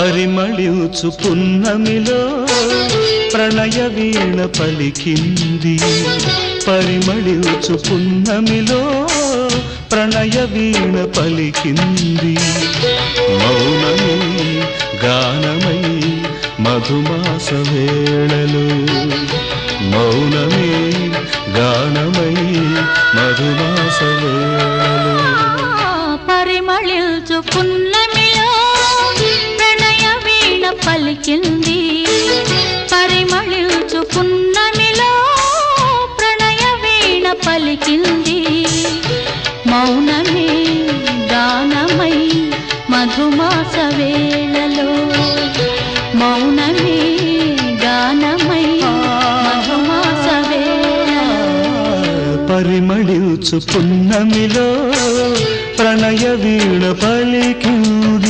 పరిమళించు పున్నమిలో ప్రణయ వీణ పలికింది పరిమళించు పున్నమిలో ప్రణయ వీణ పలికింది మౌనమే గానమై మధుమాస వేళలో మౌనమే గానమై మధుమాస వేళలో పరిమళించు పున్నమిలో ప్రణయ వీణ పలికింది పరిమళించు పున్నమిలో ప్రణయ వీణ పలికింది మౌనమే గానమై మధుమాస వేళలో మౌనమే గానమై మధుమాస వేళలో పరిమళించు పున్నమిలో ప్రణయ వీణ పలికింది